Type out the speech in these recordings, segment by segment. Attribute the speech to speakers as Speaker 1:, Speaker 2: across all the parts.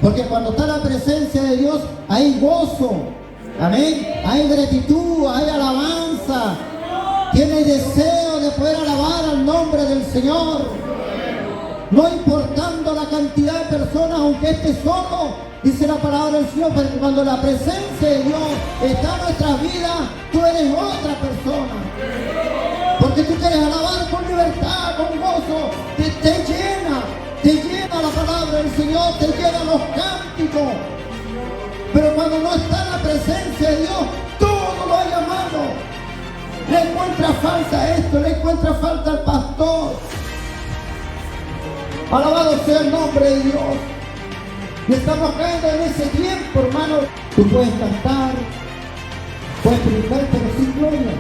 Speaker 1: Porque cuando está la presencia de Dios, hay gozo. Amén. Hay gratitud, hay alabanza. Tiene deseo de poder alabar al nombre del Señor. No importando la cantidad de personas, aunque esté solo, dice la palabra del Señor, porque cuando la presencia de Dios está en nuestras vidas, tú eres otra persona. Porque tú quieres alabar con libertad, con gozo, te llena la palabra del Señor, te llena los cánticos. Pero cuando no está la presencia de Dios, todo lo hay a mano. Le encuentra falta a esto, le encuentra falta al pastor. Alabado sea el nombre de Dios. Y estamos cayendo en ese tiempo, hermano. Tú puedes cantar, puedes predicar, pero sin gloria.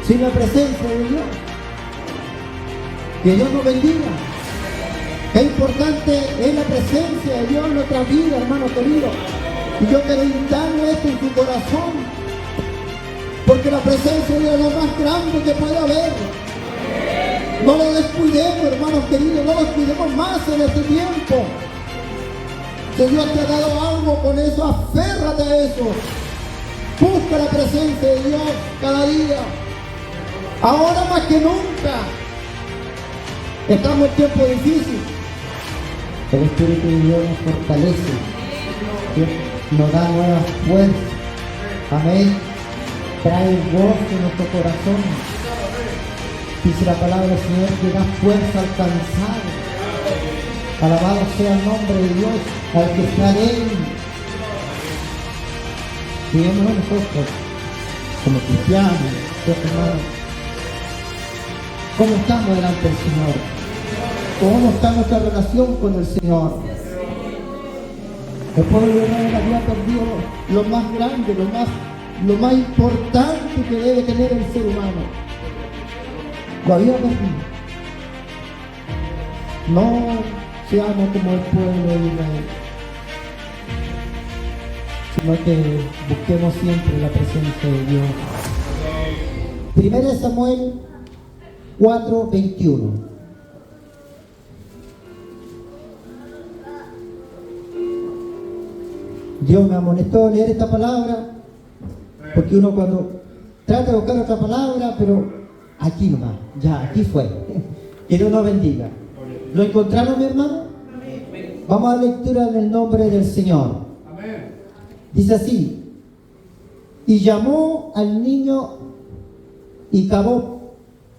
Speaker 1: Sin la presencia de Dios. Que Dios nos bendiga. Qué importante es la presencia de Dios en nuestra vida, hermano querido. Y yo quiero invitarle esto en tu corazón. Porque la presencia de Dios es lo más grande que puede haber. No lo descuidemos, hermanos queridos, no lo descuidemos más en este tiempo. Si Dios te ha dado algo con eso, aférrate a eso. Busca la presencia de Dios cada día. Ahora más que nunca. Estamos en tiempo difícil. El Espíritu de Dios nos fortalece, nos da nuevas fuerzas. Amén. Trae gozo en nuestro corazón. Dice la palabra del Señor que da fuerza al cansado. Alabado sea el nombre de Dios, al que está en él. Digamos nosotros, como cristianos, hermanos, ¿cómo estamos delante del Señor? ¿Cómo está nuestra relación con el Señor? El pueblo de Israel había perdido lo más grande, lo más importante que debe tener el ser humano. Lo había perdido. No seamos como el pueblo de Israel, sino que busquemos siempre la presencia de Dios. 1 Samuel 4:21. Dios me amonestó a leer esta palabra, porque uno cuando trata de buscar otra palabra, pero aquí nomás, ya, aquí fue. Que Dios nos bendiga. ¿Lo encontraron, mi hermano? Vamos a la lectura en el nombre del Señor. Dice así: y llamó al niño y cavó,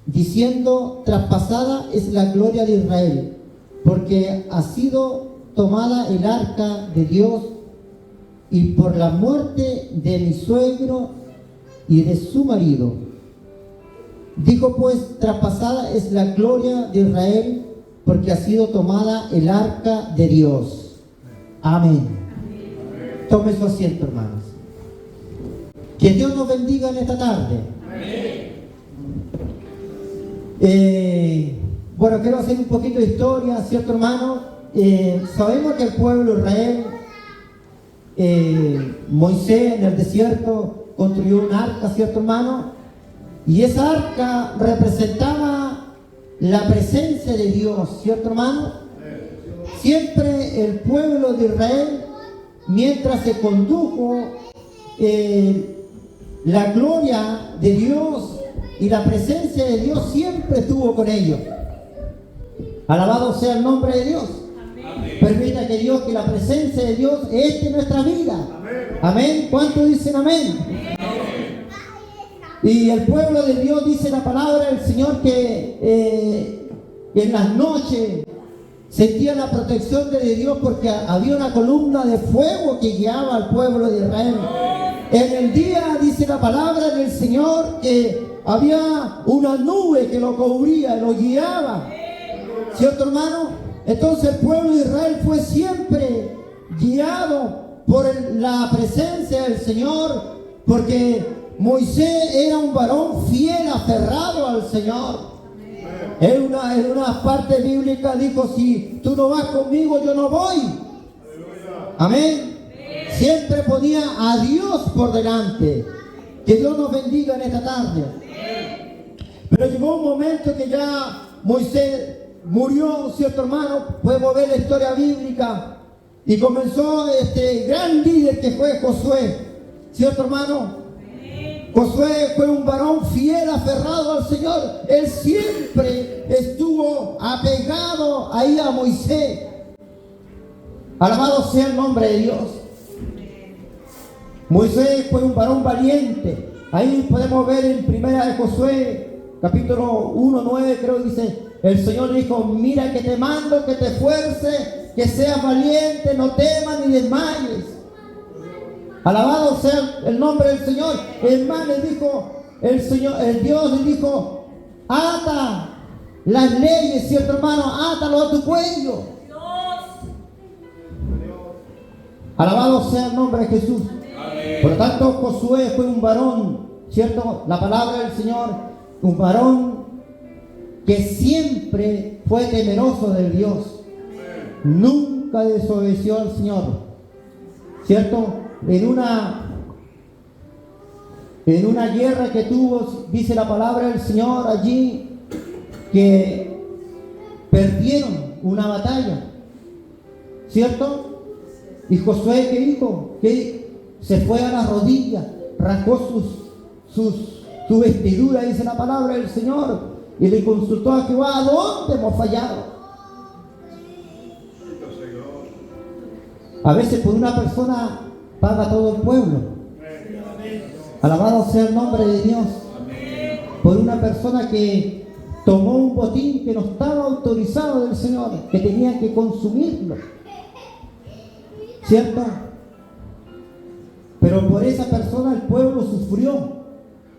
Speaker 1: diciendo: traspasada es la gloria de Israel, porque ha sido tomada el arca de Dios, y por la muerte de mi suegro y de su marido. Dijo pues: traspasada es la gloria de Israel, porque ha sido tomada el arca de Dios. Amén. Tome su asiento, hermanos. Que Dios nos bendiga en esta tarde. Bueno, quiero hacer un poquito de historia, ¿cierto, hermano? Sabemos que el pueblo de Israel, Moisés en el desierto construyó un arca, ¿cierto, hermano? Y esa arca representaba la presencia de Dios, ¿cierto, hermano? Siempre el pueblo de Israel, mientras se condujo, la gloria de Dios y la presencia de Dios siempre estuvo con ellos. Alabado sea el nombre de Dios. Permita que Dios, que la presencia de Dios esté en nuestra vida. Amén. ¿Cuántos dicen amén? Y el pueblo de Dios, dice la palabra del Señor, que en las noches sentía la protección de Dios, porque había una columna de fuego que guiaba al pueblo de Israel. En el día, dice la palabra del Señor, que había una nube que lo cubría, lo guiaba. ¿Cierto, hermano? Entonces el pueblo de Israel fue siempre guiado por la presencia del Señor, porque Moisés era un varón fiel, aferrado al Señor. En una parte bíblica dijo: si tú no vas conmigo, yo no voy. Amén. Siempre ponía a Dios por delante. Que Dios nos bendiga en esta tarde. Pero llegó un momento que ya Moisés murió, ¿cierto, hermano? Podemos ver la historia bíblica. Y comenzó este gran líder que fue Josué, ¿cierto, hermano? Josué fue un varón fiel, aferrado al Señor. Él siempre estuvo apegado ahí a Moisés. Alabado sea el nombre de Dios. Moisés fue un varón valiente. Ahí podemos ver en primera de Josué, capítulo 1:9, creo que dice, el Señor dijo, mira que te mando, que te esfuerces, que seas valiente, no temas ni desmayes. Alabado sea el nombre del Señor. Hermano, le dijo el Señor, el Dios le dijo, ata las leyes, ¿cierto, hermano? Átalo a tu cuello. Alabado sea el nombre de Jesús. Amén. Por lo tanto, Josué fue un varón, ¿cierto? La palabra del Señor, un varón que siempre fue temeroso del Dios. Amén. Nunca desobedeció al Señor, ¿cierto? En una guerra que tuvo, dice la palabra del Señor allí, que perdieron una batalla, ¿cierto? Y Josué, ¿qué dijo? Que se fue a las rodillas, rasgó su vestidura, dice la palabra del Señor, y le consultó a Jehová, ¿a dónde hemos fallado? A veces por una persona paga todo el pueblo. Alabado sea el nombre de Dios. Por una persona que tomó un botín que no estaba autorizado del Señor, que tenía que consumirlo, ¿cierto? Pero por esa persona el pueblo sufrió.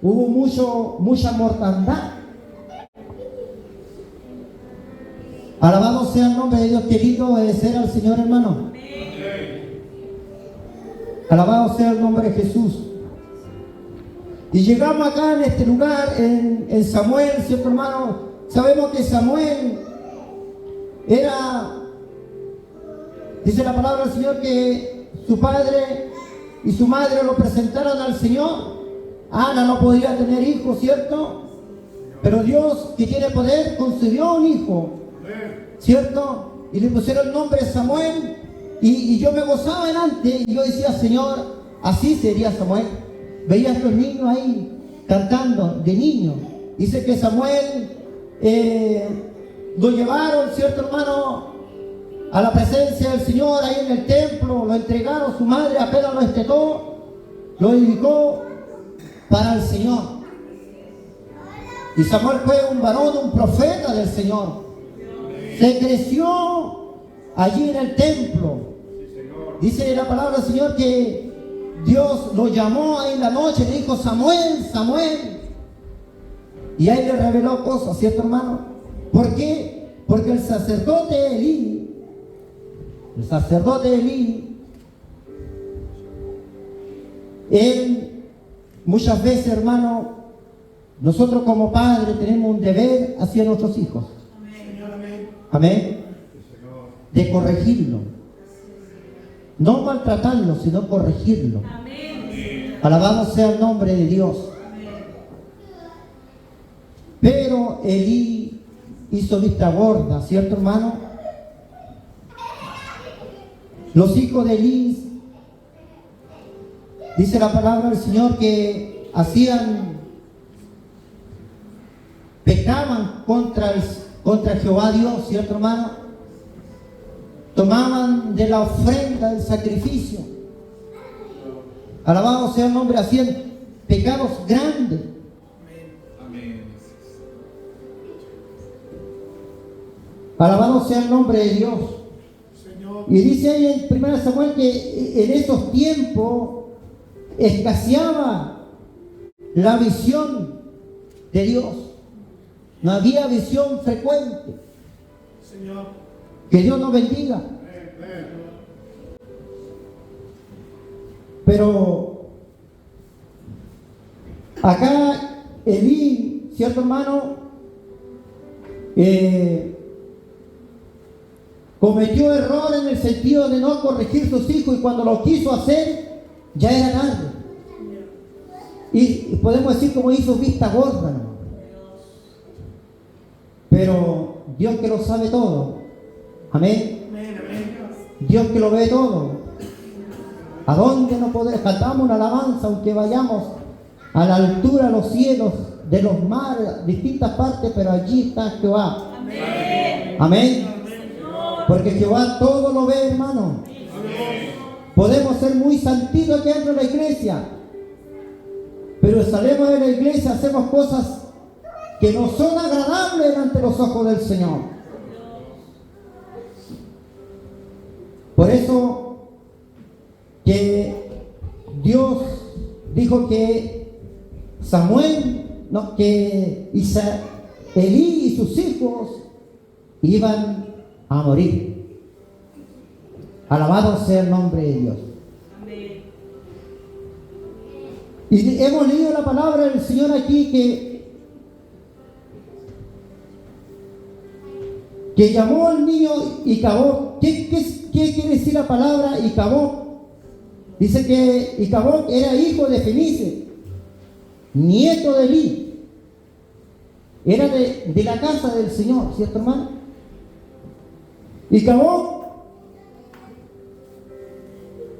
Speaker 1: Hubo mucha mortandad. Alabado sea el nombre de Dios. Qué lindo obedecer al Señor, hermano. Alabado sea el nombre de Jesús. Y llegamos acá en este lugar, en Samuel, ¿cierto, hermano? Sabemos que Samuel era, dice la palabra del Señor, que su padre y su madre lo presentaron al Señor. Ana no podía tener hijos, ¿cierto? Pero Dios, que tiene poder, concedió un hijo, ¿cierto? Y le pusieron el nombre Samuel. Y yo me gozaba delante y yo decía, Señor, así sería Samuel. Veía a estos niños ahí cantando de niño. Dice que Samuel lo llevaron, ¿cierto, hermano?, a la presencia del Señor ahí en el templo. Lo entregaron, su madre apenas lo estetó, lo dedicó para el Señor. Y Samuel fue un varón, un profeta del Señor. Se creció allí en el templo. Dice la palabra del Señor que Dios lo llamó ahí en la noche, le dijo, Samuel, Samuel. Y ahí le reveló cosas, ¿cierto, hermano? ¿Por qué? Porque el sacerdote Elí, él muchas veces, hermano, nosotros como padres tenemos un deber hacia nuestros hijos. Amén. De corregirlo. No maltratarlo, sino corregirlo. Amén. Alabado sea el nombre de Dios. Amén. Pero Elí hizo vista gorda, ¿cierto, hermano? Los hijos de Elí, dice la palabra del Señor, que pecaban contra Jehová Dios, ¿cierto, hermano? Tomaban de la ofrenda del sacrificio. Alabado sea el nombre, hacían pecados grandes. Amén. Alabado sea el nombre de Dios. Señor. Y dice ahí en 1 Samuel que en esos tiempos escaseaba la visión de Dios. No había visión frecuente. Señor. Que Dios nos bendiga. Pero acá Elí, ¿cierto, hermano? Cometió error en el sentido de no corregir sus hijos, y cuando lo quiso hacer ya era tarde. Y podemos decir como hizo vista gorda, ¿no? Pero Dios que lo sabe todo. Amén. Dios que lo ve todo. ¿A dónde no podemos? Cantamos una alabanza aunque vayamos a la altura de los cielos, de los mares, distintas partes, pero allí está Jehová. Amén. Amén. Porque Jehová todo lo ve, hermano. Podemos ser muy santitos aquí dentro de la iglesia, pero salimos de la iglesia, hacemos cosas que no son agradables ante los ojos del Señor. Por eso que Dios dijo que Elí y sus hijos iban a morir. Alabado sea el nombre de Dios. Amén. Y hemos leído la palabra del Señor aquí que llamó al niño Icabod. ¿Qué quiere decir la palabra Icabod? Dice que Icabod era hijo de Fenice, nieto de Elí. Era de la casa del Señor, ¿cierto, hermano? Icabod,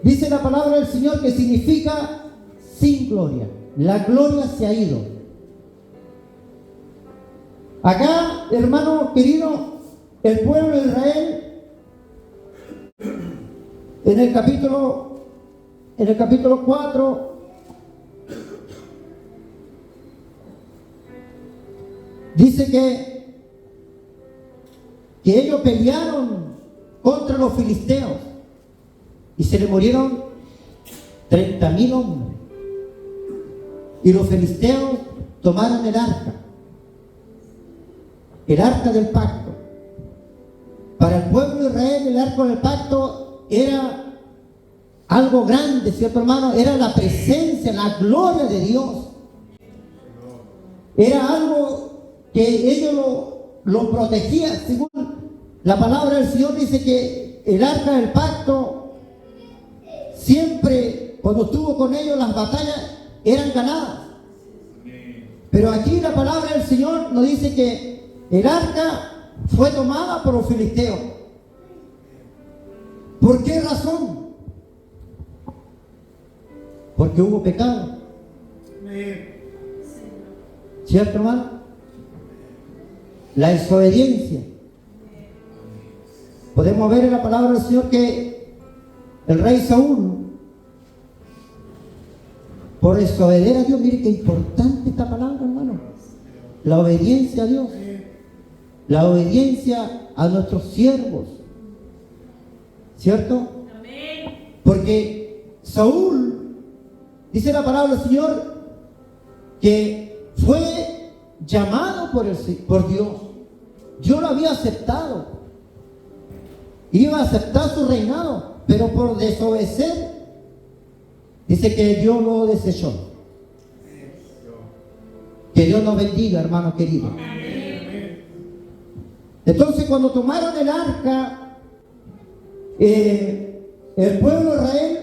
Speaker 1: dice la palabra del Señor que significa sin gloria. La gloria se ha ido. Acá, hermano querido, el pueblo de Israel, en el capítulo 4, dice que ellos pelearon contra los filisteos y se le murieron 30,000 hombres. Y los filisteos tomaron el arca del pacto. Para el pueblo de Israel, el arca del pacto era algo grande, ¿cierto, hermano? Era la presencia, la gloria de Dios. Era algo que ellos lo protegían. Según la palabra del Señor dice que el arca del pacto siempre, cuando estuvo con ellos, las batallas eran ganadas. Pero aquí la palabra del Señor nos dice que el arca fue tomada por los filisteos. ¿Por qué razón? Porque hubo pecado. ¿Cierto, hermano? La desobediencia. Podemos ver en la palabra del Señor que el rey Saúl, por desobedecer a Dios, mire qué importante esta palabra, hermano. La obediencia a Dios. La obediencia a nuestros siervos. ¿Cierto? Amén. Porque Saúl, dice la palabra del Señor, que fue llamado por Dios. Dios lo había aceptado. Iba a aceptar su reinado, pero por desobedecer, dice que Dios lo desechó. Que Dios nos bendiga, hermano querido. Entonces, cuando tomaron el arca, el pueblo de Israel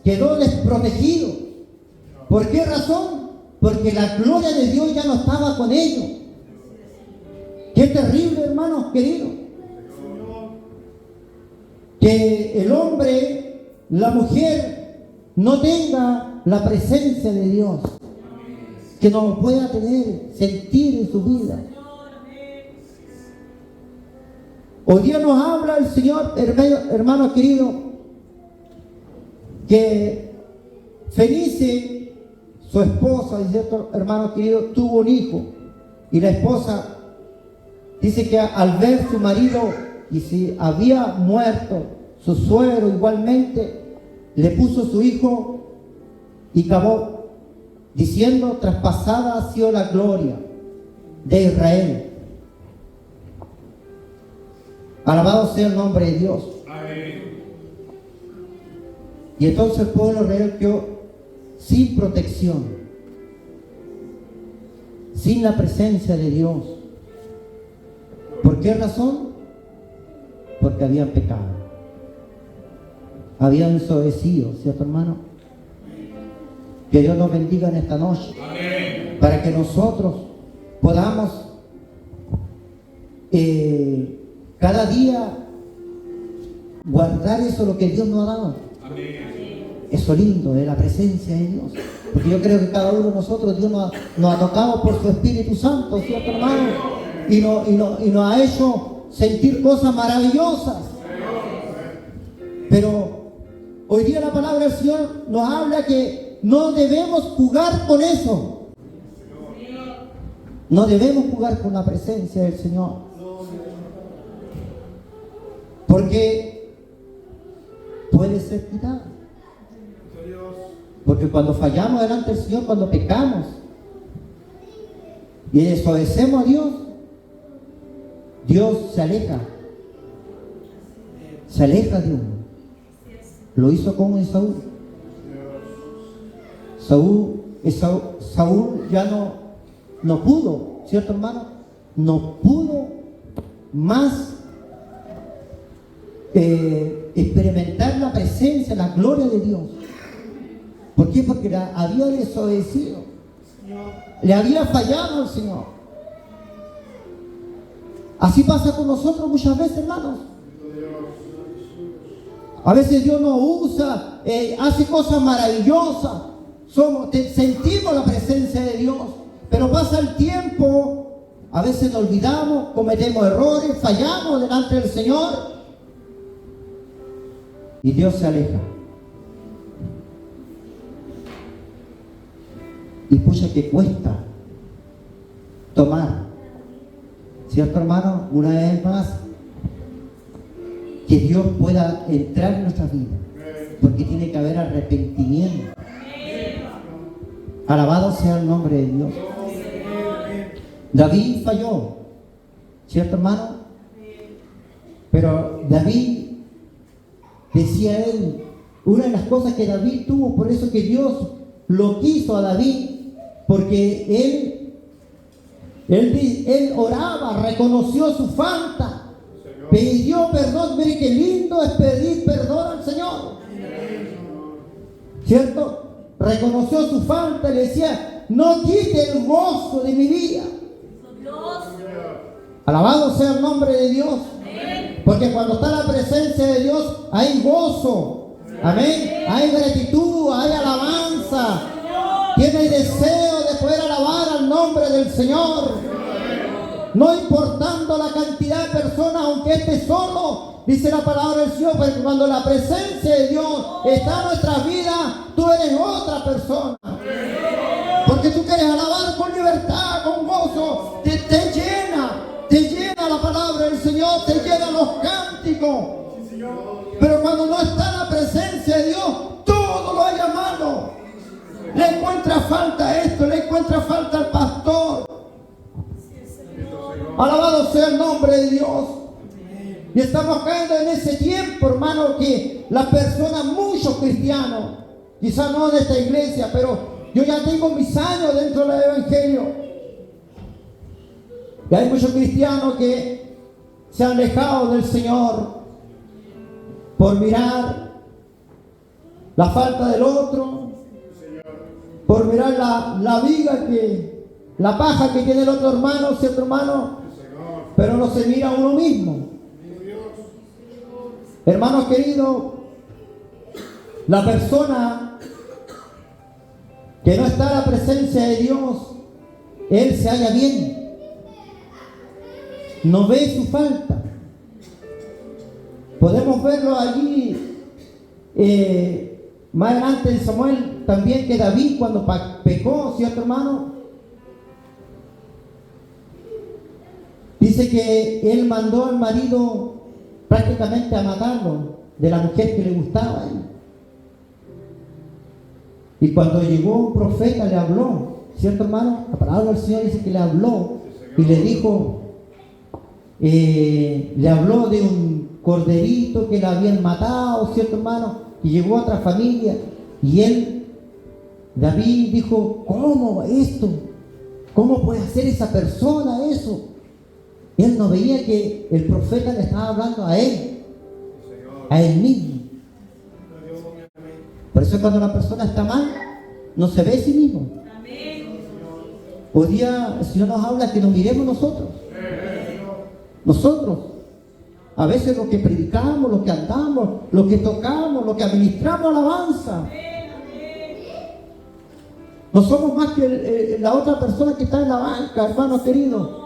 Speaker 1: quedó desprotegido. ¿Por qué razón? Porque la gloria de Dios ya no estaba con ellos. Qué terrible, hermanos queridos. Que el hombre, la mujer, no tenga la presencia de Dios, que no lo pueda tener, sentir en su vida. Hoy día nos habla el Señor, hermano querido, que Fenice, su esposa, dice hermano querido, tuvo un hijo, y la esposa dice que al ver su marido, y si había muerto su suegro igualmente, le puso su hijo Icabod, diciendo: traspasada ha sido la gloria de Israel. Alabado sea el nombre de Dios. Amén. Y entonces el pueblo de Israel quedó sin protección, sin la presencia de Dios. ¿Por qué razón? Porque habían pecado, habían desobedecido, ¿cierto, hermano? Que Dios nos bendiga en esta noche. Amén. Para que nosotros podamos cada día guardar eso, lo que Dios nos ha dado. Eso lindo de la presencia de Dios. Porque yo creo que cada uno de nosotros, Dios nos ha tocado por su Espíritu Santo, ¿cierto, hermano? Y nos ha hecho sentir cosas maravillosas. Pero hoy día la palabra del Señor nos habla que no debemos jugar con eso. No debemos jugar con la presencia del Señor. Porque puede ser quitada. Porque cuando fallamos delante del Señor, cuando pecamos y desobedecemos a Dios, Dios se aleja. Se aleja de uno. Lo hizo con Esaú. Saúl ya no pudo, ¿cierto, hermano? No pudo más experimentar la presencia, la gloria de Dios. ¿Por qué? Porque había desobedecido. Le había fallado al Señor. Así pasa con nosotros muchas veces, hermanos. A veces Dios nos usa, hace cosas maravillosas. Sentimos la presencia de Dios. Pero pasa el tiempo, a veces nos olvidamos, cometemos errores, fallamos delante del Señor. Y Dios se aleja. Y pucha que cuesta tomar, ¿cierto, hermano? Una vez más, que Dios pueda entrar en nuestra vida, porque tiene que haber arrepentimiento. Alabado sea el nombre de Dios. David falló, ¿cierto, hermano? Pero David, decía él, una de las cosas que David tuvo, por eso que Dios lo quiso a David, porque él oraba, reconoció su falta, pidió perdón. Mire qué lindo es pedir perdón al Señor, ¿cierto? Reconoció su falta y le decía: no quite el gozo de mi vida. Alabado sea el nombre de Dios, porque cuando está la presencia de Dios hay gozo, amén, hay gratitud, hay alabanza. Tiene deseo de poder alabar al nombre del Señor. No importando la cantidad de personas, aunque esté solo, dice la palabra del Señor, porque cuando la presencia de Dios está en nuestras vidas, tú eres otra persona. Porque tú quieres alabar con libertad, con gozo, te llena la palabra del Señor, te llenan los cánticos. Pero cuando no está la presencia de Dios, todo lo haya malo. Le encuentra falta a esto, le encuentra falta al pastor. Alabado sea el nombre de Dios. Y estamos cayendo en ese tiempo, hermano, que las personas, muchos cristianos, quizás no de esta iglesia, pero yo ya tengo mis años dentro del evangelio, y hay muchos cristianos que se han alejado del Señor por mirar la falta del otro, por mirar la viga la paja que tiene el otro hermano, cierto hermano, pero no se mira a uno mismo. Hermanos queridos, la persona que no está en la presencia de Dios, él se halla bien, no ve su falta. Podemos verlo allí más adelante en Samuel también, que David cuando pecó, ¿cierto hermano? Dice que él mandó al marido prácticamente a matarlo de la mujer que le gustaba a él. Y cuando llegó un profeta le habló, ¿cierto hermano? La palabra del Señor dice que le habló y le dijo, le habló de un corderito que le habían matado, ¿cierto hermano? Y llegó a otra familia y David dijo: ¿cómo esto? ¿Cómo puede hacer esa persona eso? Él no veía que el profeta le estaba hablando a él mismo. Por eso cuando la persona está mal, no se ve a sí mismo. Hoy día el Señor nos habla que nos miremos nosotros. Nosotros, a veces lo que predicamos, lo que andamos, lo que tocamos, lo que administramos alabanza, no somos más que la otra persona que está en la banca, hermano querido.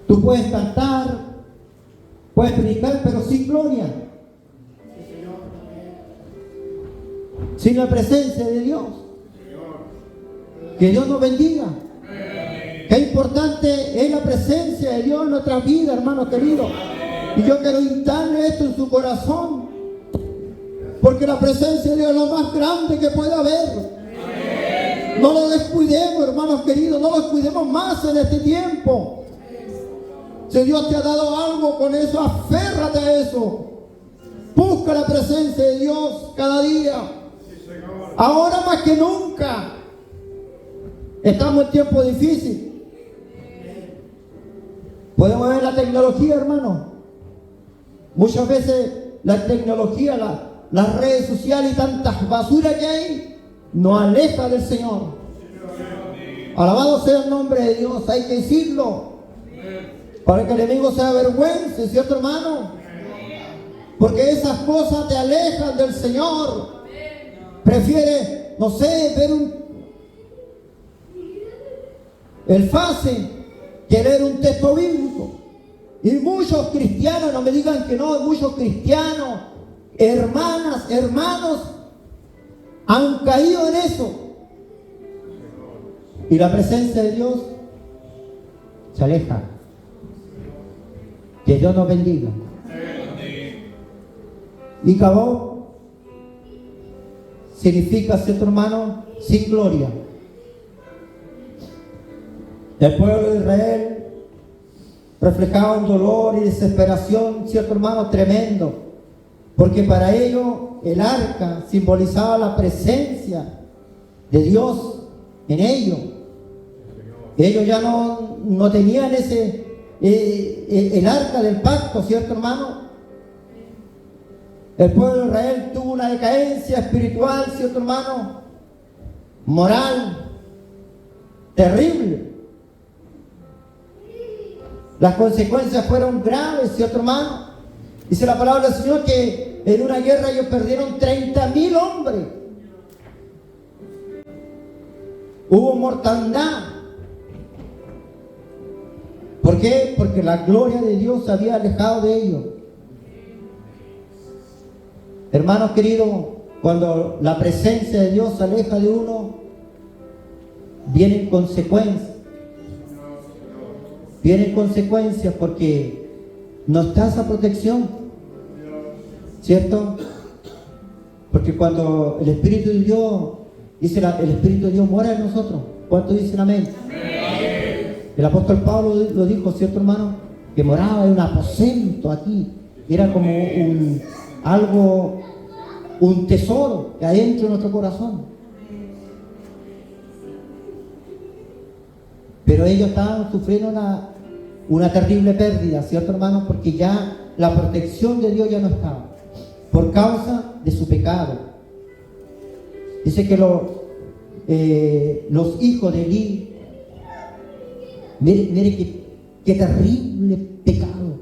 Speaker 1: Tú puedes cantar, puedes predicar, pero sin gloria, sin la presencia de Dios. Que Dios nos bendiga. Qué importante es la presencia de Dios en nuestra vida, hermano querido. Y yo quiero instarle esto en su corazón, porque la presencia de Dios es lo más grande que puede haber. No lo descuidemos, hermanos queridos, no lo descuidemos más en este tiempo. Si Dios te ha dado algo, con eso aférrate a eso. Busca la presencia de Dios cada día. Ahora más que nunca estamos en tiempo difícil. Podemos ver la tecnología, hermano. Muchas veces la tecnología, las redes sociales y tantas basuras que hay, nos aleja del Señor. Alabado sea el nombre de Dios, hay que decirlo, para que el enemigo se avergüence, ¿cierto, hermano? Porque esas cosas te alejan del Señor. Prefiere, no sé, ver el fácil que leer un texto bíblico. Y muchos cristianos, no me digan que no, muchos cristianos, hermanas, hermanos, han caído en eso. Y la presencia de Dios se aleja. Que Dios nos bendiga. Y Cabó significa, ¿cierto, hermano? Sin gloria. El pueblo de Israel reflejaba un dolor y desesperación, ¿cierto, hermano? Tremendo. Porque para ellos el arca simbolizaba la presencia de Dios en ellos. Ellos ya no tenían el arca del pacto, ¿cierto, hermano? El pueblo de Israel tuvo una decadencia espiritual, ¿cierto, hermano? Moral, terrible. Las consecuencias fueron graves, ¿cierto, hermano? Dice la palabra del Señor que en una guerra ellos perdieron 30,000 hombres. Hubo mortandad. ¿Por qué? Porque la gloria de Dios se había alejado de ellos. Hermanos queridos, cuando la presencia de Dios se aleja de uno, vienen consecuencias. Vienen consecuencias porque no está esa protección, ¿cierto? Porque cuando el Espíritu de Dios, dice el Espíritu de Dios mora en nosotros. ¿Cuántos dicen amén? El apóstol Pablo lo dijo, ¿cierto, hermano? Que moraba en un aposento aquí. Era como un tesoro que hay dentro de nuestro corazón. Pero ellos estaban sufriendo una terrible pérdida, ¿cierto, hermano? Porque ya la protección de Dios ya no estaba, por causa de su pecado. Dice que los hijos de Elí, mire qué terrible pecado.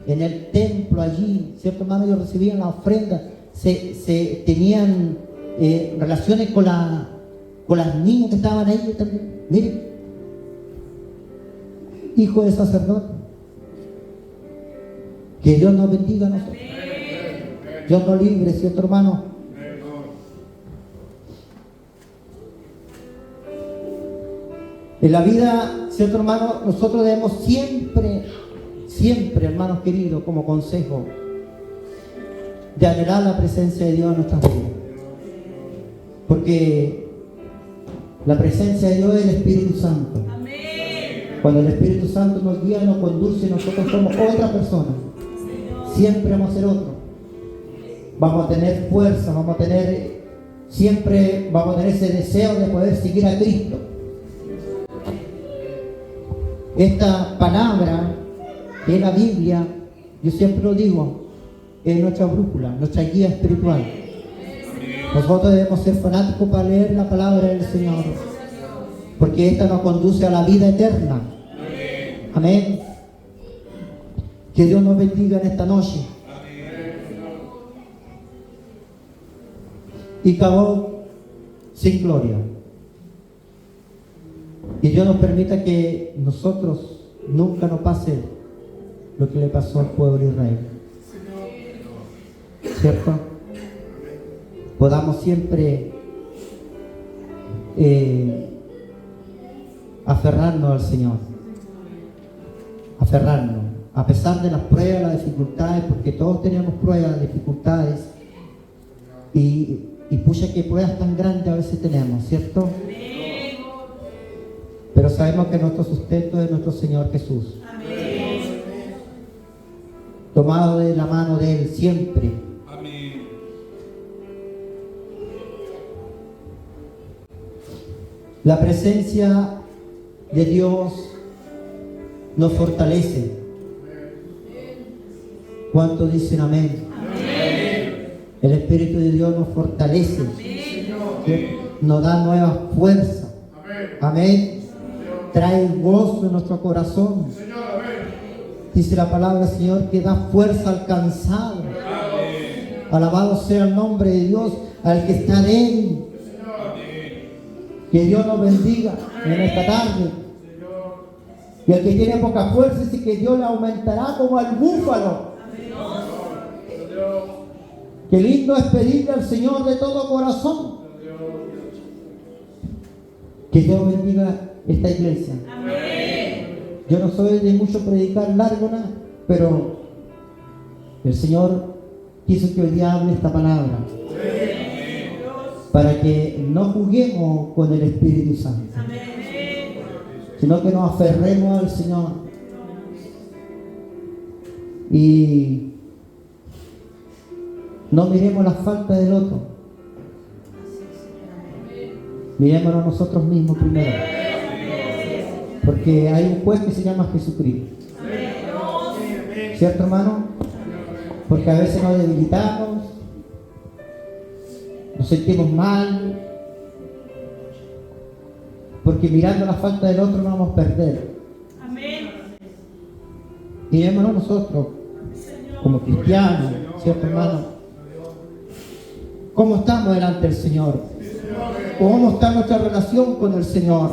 Speaker 1: En el templo allí, ¿cierto, hermano? Ellos recibían la ofrenda, se tenían relaciones con las niñas que estaban ahí también. Mire, hijo de sacerdote. Que Dios nos bendiga a nosotros. Dios nos libre, ¿cierto, hermano? En la vida, ¿cierto, hermano? Nosotros debemos siempre, hermanos queridos, como consejo, de anhelar la presencia de Dios en nuestras vidas. Porque la presencia de Dios es el Espíritu Santo. Cuando el Espíritu Santo nos guía, nos conduce, nosotros somos otra persona. Siempre vamos a ser otro. Vamos a tener fuerza, siempre vamos a tener ese deseo de poder seguir a Cristo. Esta palabra, que es la Biblia, yo siempre lo digo, es nuestra brújula, nuestra guía espiritual. Nosotros debemos ser fanáticos para leer la palabra del Señor. porque esta nos conduce a la vida eterna. Amén. Que Dios nos bendiga en esta noche. Y acabó sin gloria. Y Dios nos permita que nosotros nunca nos pase lo que le pasó al pueblo de Israel. ¿Cierto? Podamos siempre aferrarnos al Señor. Aferrarnos. A pesar de las pruebas, las dificultades, porque todos tenemos pruebas, dificultades. Y pucha que pruebas tan grandes a veces tenemos, ¿cierto? Pero sabemos que nuestro sustento es nuestro Señor Jesús. Amén. Tomado de la mano de Él siempre. Amén. La presencia de Dios nos fortalece. ¿Cuántos dicen amén? Amén. El Espíritu de Dios nos fortalece. Amén. Nos da nuevas fuerzas. Amén. Amén. Trae gozo en nuestro corazón. Dice la palabra del Señor que da fuerza al cansado. Alabado sea el nombre de Dios, al que está débil. Que Dios nos bendiga en esta tarde. Y al que tiene poca fuerza, dice que Dios le aumentará como al búfalo. Qué lindo es pedirle al Señor de todo corazón. Que Dios bendiga esta iglesia. Amén. Yo no soy de mucho predicar largo, pero el Señor quiso que hoy día hable esta palabra. Amén. Para que no juguemos con el Espíritu Santo. Amén. Sino que nos aferremos al Señor y no miremos las faltas del otro. Mirémonos nosotros mismos primero. Porque hay un juez que se llama Jesucristo. ¿Cierto, hermano? Porque a veces nos debilitamos, nos sentimos mal, porque mirando la falta del otro no vamos a perder. Mirémonos nosotros como cristianos, ¿cierto, hermano? ¿Cómo estamos delante del Señor? ¿Cómo está nuestra relación con el Señor?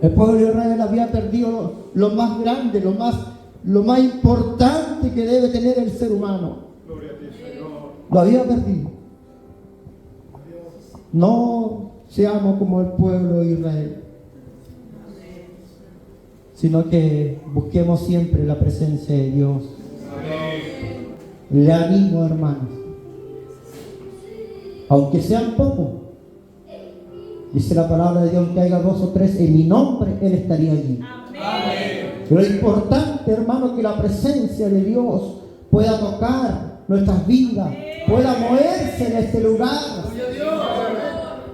Speaker 1: El pueblo de Israel había perdido lo más grande, lo más importante que debe tener el ser humano. Lo había perdido. No seamos como el pueblo de Israel, sino que busquemos siempre la presencia de Dios. Le animo, hermanos, aunque sean pocos. Dice la palabra de Dios que haya 2 o 3 en mi nombre, Él estaría allí. Amén. Pero es importante, hermano, que la presencia de Dios pueda tocar nuestras vidas, pueda moverse en este lugar.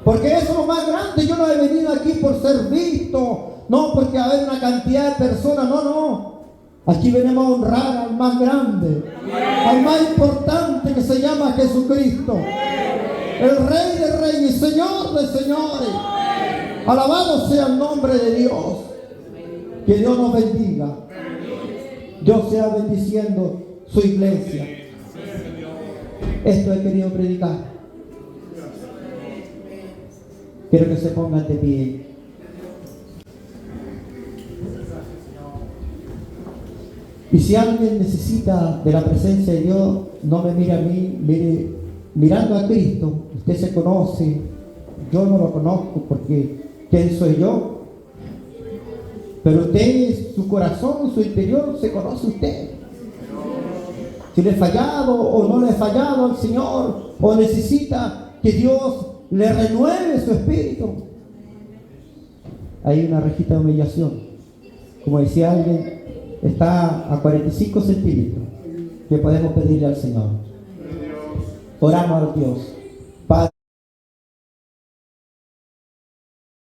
Speaker 1: Porque eso es lo más grande. Yo no he venido aquí por ser visto, no porque hay una cantidad de personas, no. Aquí venimos a honrar al más grande, al más importante, que se llama Jesucristo. El Rey de Reyes, Señor de Señores. Alabado sea el nombre de Dios. Que Dios nos bendiga. Dios sea bendiciendo su iglesia. Esto he querido predicar. Quiero que se pongan de pie. Y si alguien necesita de la presencia de Dios, no me mire a mí, mire. Mirando a Cristo, usted se conoce, yo no lo conozco porque ¿quién soy yo? Pero usted, su corazón, su interior, se conoce usted. Si le he fallado o no le he fallado al Señor, o necesita que Dios le renueve su espíritu. Hay una rejita de humillación. Como decía alguien, está a 45 centímetros que podemos pedirle al Señor. Oramos a Dios.